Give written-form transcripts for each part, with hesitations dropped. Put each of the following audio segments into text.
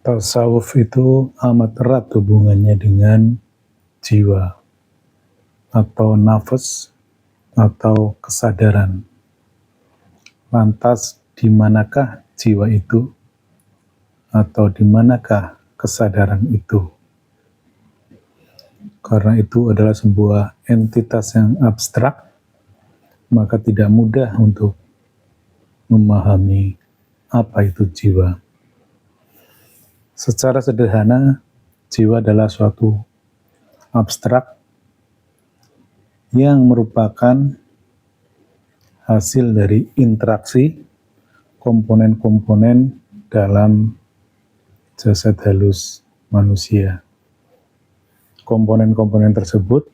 Tasawuf itu amat erat hubungannya dengan jiwa atau nafas atau kesadaran. Lantas di manakah jiwa itu atau di manakah kesadaran itu? Karena itu adalah sebuah entitas yang abstrak, maka tidak mudah untuk memahami apa itu jiwa. Secara sederhana, jiwa adalah suatu abstrak yang merupakan hasil dari interaksi komponen-komponen dalam jasad halus manusia. Komponen-komponen tersebut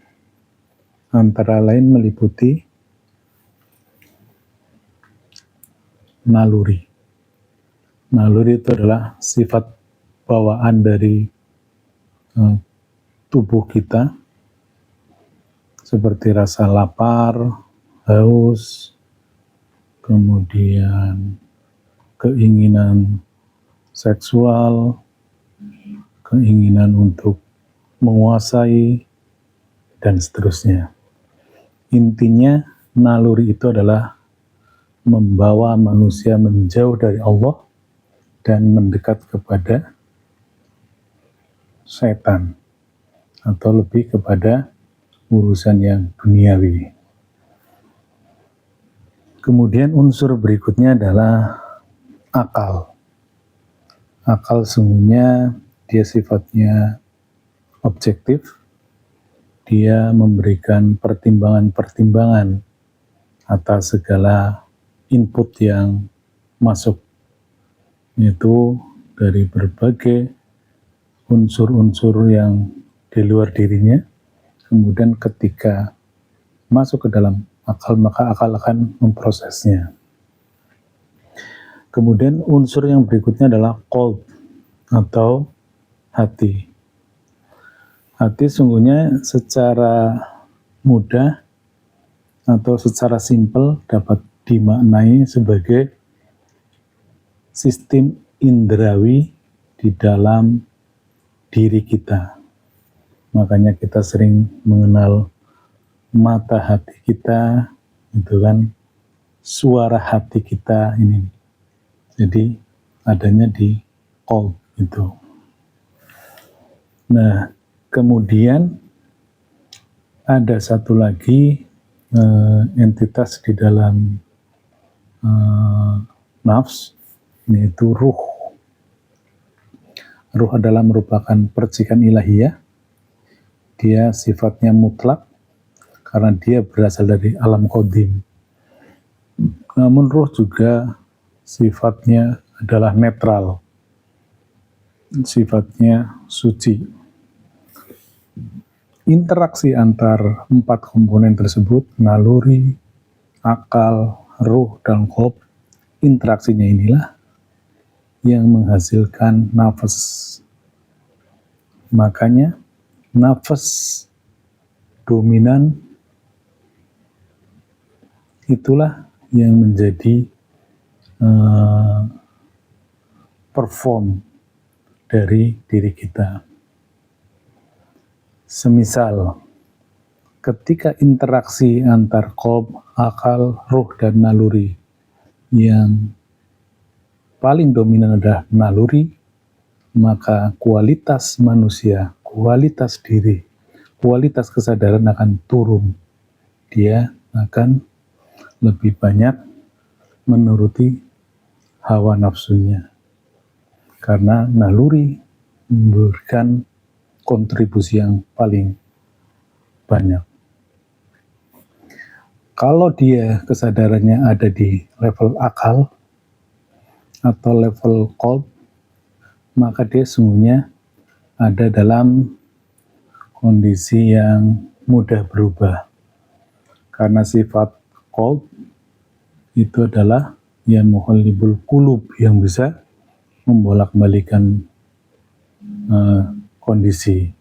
antara lain meliputi naluri. Naluri itu adalah sifat bawaan dari tubuh kita, seperti rasa lapar, haus, kemudian keinginan seksual, keinginan untuk menguasai, dan seterusnya. Intinya, naluri itu adalah membawa manusia menjauh dari Allah dan mendekat kepada setan, atau lebih kepada urusan yang duniawi. Kemudian unsur berikutnya adalah akal. Akal sungguhnya dia sifatnya objektif, dia memberikan pertimbangan-pertimbangan atas segala input yang masuk, yaitu dari berbagai unsur-unsur yang di luar dirinya. Kemudian ketika masuk ke dalam akal, maka akal akan memprosesnya. Kemudian unsur yang berikutnya adalah qalb atau hati. Hati sungguhnya secara mudah atau secara simpel dapat dimaknai sebagai sistem indrawi di dalam diri kita. Makanya kita sering mengenal mata hati kita, itu kan suara hati kita ini. Jadi adanya di qalb itu. Nah, kemudian ada satu lagi entitas di dalam nafs, yaitu ruh. Ruh adalah merupakan percikan ilahiyah. Dia sifatnya mutlak karena dia berasal dari alam qadim. Namun ruh juga sifatnya adalah netral, sifatnya suci. Interaksi antar empat komponen tersebut, naluri, akal, ruh, dan qalb, interaksinya inilah yang menghasilkan nafas. Makanya nafas dominan itulah yang menjadi perform dari diri kita. Semisal ketika interaksi antar qalb, akal, ruh, dan naluri yang paling dominan adalah naluri, maka kualitas manusia, kualitas diri, kualitas kesadaran akan turun. Dia akan lebih banyak menuruti hawa nafsunya. Karena naluri memberikan kontribusi yang paling banyak. Kalau dia kesadarannya ada di level akal atau level qalb, maka dia sungguhnya ada dalam kondisi yang mudah berubah. Karena sifat qalb itu adalah ya muqallibul qulub, yang bisa membolak-balikan kondisi.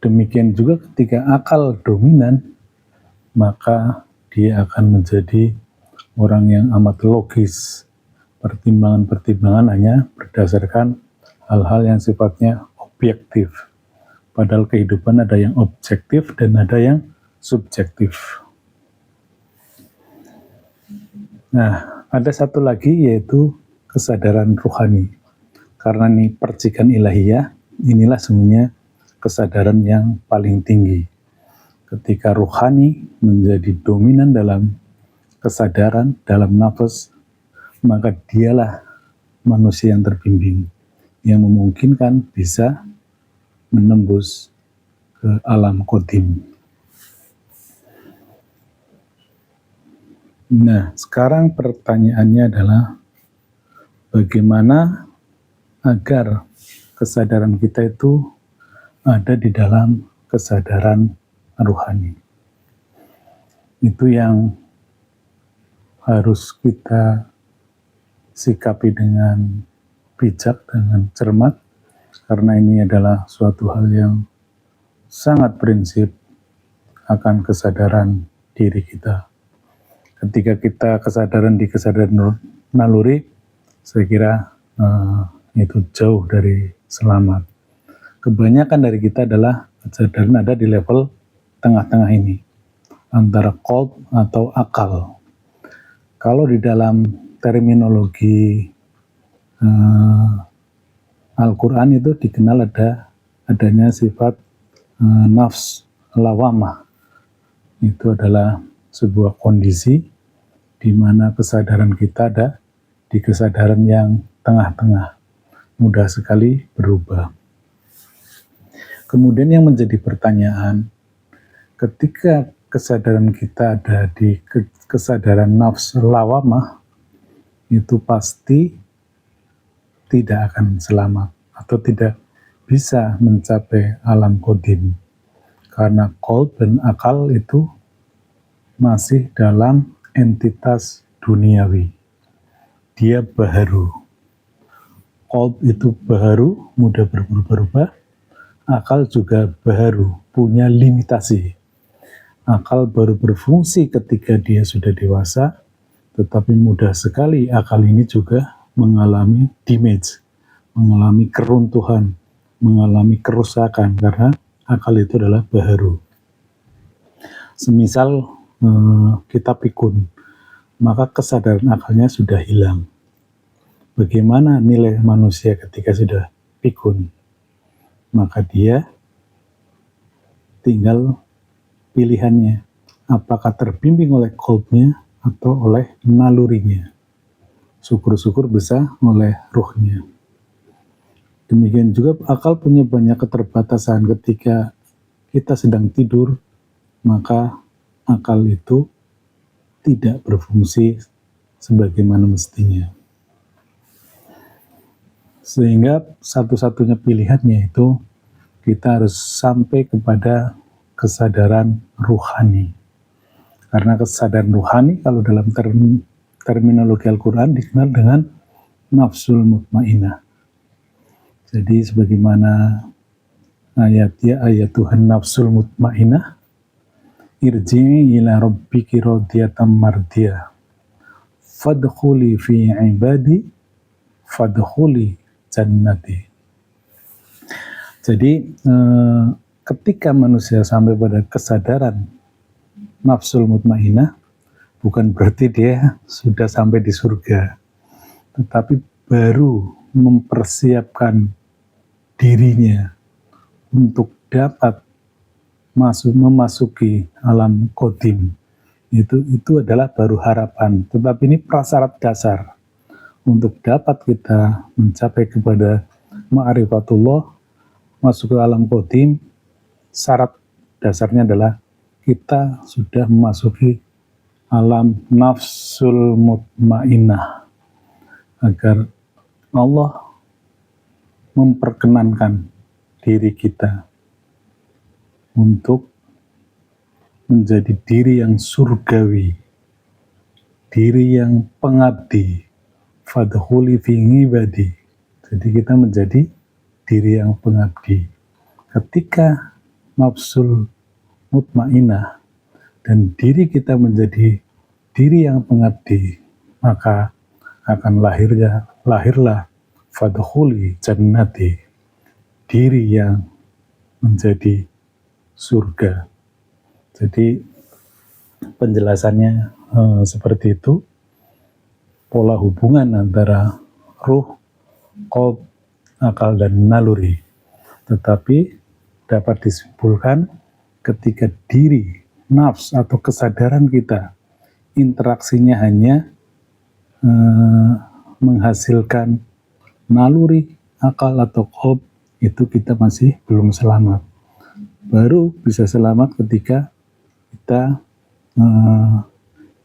Demikian juga ketika akal dominan, maka dia akan menjadi orang yang amat logis. Pertimbangan-pertimbangan hanya berdasarkan hal-hal yang sifatnya objektif. Padahal kehidupan ada yang objektif dan ada yang subjektif. Nah, ada satu lagi yaitu kesadaran rohani. Karena ini percikan ilahiyah, inilah sebenarnya kesadaran yang paling tinggi. Ketika rohani menjadi dominan dalam kesadaran, dalam nafas, maka dialah manusia yang terbimbing, yang memungkinkan bisa menembus ke alam qadim. Nah, sekarang pertanyaannya adalah bagaimana agar kesadaran kita itu ada di dalam kesadaran rohani. Itu yang harus kita sikapi dengan bijak, dengan cermat, karena ini adalah suatu hal yang sangat prinsip akan kesadaran diri kita. Ketika kita kesadaran di kesadaran naluri, saya kira itu jauh dari selamat. Kebanyakan dari kita adalah kesadaran ada di level tengah-tengah ini, antara qalb atau akal. Kalau di dalam terminologi Al-Quran itu dikenal adanya sifat nafs lawamah. Itu adalah sebuah kondisi di mana kesadaran kita ada di kesadaran yang tengah-tengah, mudah sekali berubah. Kemudian yang menjadi pertanyaan, ketika kesadaran kita ada di kesadaran nafs lawamah, itu pasti tidak akan selamat atau tidak bisa mencapai alam qadim, karena qalb dan akal itu masih dalam entitas duniawi. Dia baharu. Qalb itu baharu, mudah berubah-ubah. Akal juga baharu, punya limitasi. Akal baru berfungsi ketika dia sudah dewasa, tetapi mudah sekali akal ini juga mengalami damage, mengalami keruntuhan, mengalami kerusakan, karena akal itu adalah baharu. Semisal kita pikun, maka kesadaran akalnya sudah hilang. Bagaimana nilai manusia ketika sudah pikun? Maka dia tinggal pilihannya, apakah terbimbing oleh qalbnya atau oleh nalurinya. Syukur-syukur bisa oleh ruhnya. Demikian juga akal punya banyak keterbatasan. Ketika kita sedang tidur, maka akal itu tidak berfungsi sebagaimana mestinya. Sehingga satu-satunya pilihannya itu kita harus sampai kepada kesadaran ruhani. Karena kesadaran ruhani kalau dalam terminologi Al-Quran dikenal dengan nafsul mutmainah. Jadi sebagaimana ayat Tuhan nafsul mutmainah, irji'i ila rabbiki radiyatan mardiyah fadkhuli fi ibadi fadkhuli jannati. Jadi ketika manusia sampai pada kesadaran nafsul mutmainah, bukan berarti dia sudah sampai di surga, tetapi baru mempersiapkan dirinya untuk dapat memasuki alam qadim. Itu adalah baru harapan, tetapi ini prasyarat dasar untuk dapat kita mencapai kepada ma'rifatullah, masuk ke alam qadim. Syarat dasarnya adalah kita sudah memasuki alam nafsul mutmainah, agar Allah memperkenankan diri kita untuk menjadi diri yang surgawi, diri yang pengabdi, fadkhuli fi ibadi. Jadi kita menjadi diri yang pengabdi. Ketika nafsul mutmainah dan diri kita menjadi diri yang pengabdi, maka akan lahirlah fadkhuli jannati, diri yang menjadi surga. Jadi penjelasannya seperti itu, pola hubungan antara ruh, qalb, akal, dan naluri. Tetapi dapat disimpulkan ketika diri, nafs atau kesadaran kita interaksinya hanya menghasilkan naluri, akal, atau qalb, itu kita masih belum selamat. Baru bisa selamat ketika kita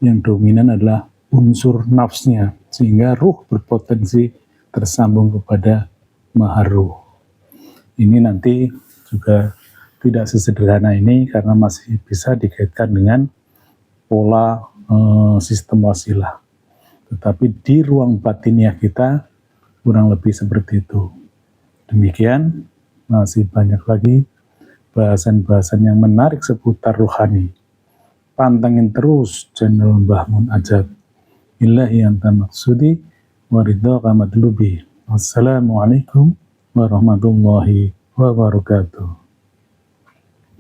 yang dominan adalah unsur nafsnya, sehingga ruh berpotensi tersambung kepada maharuh. Ini nanti juga tidak sesederhana ini karena masih bisa dikaitkan dengan pola sistem wasilah. Tetapi di ruang batiniah kita kurang lebih seperti itu. Demikian, masih banyak lagi bahasan-bahasan yang menarik seputar rohani. Pantengin terus channel Mbah Mun Ajat. Ilahi anta maksudi waridho kamadlubi. Wassalamualaikum warahmatullahi wabarakatuh.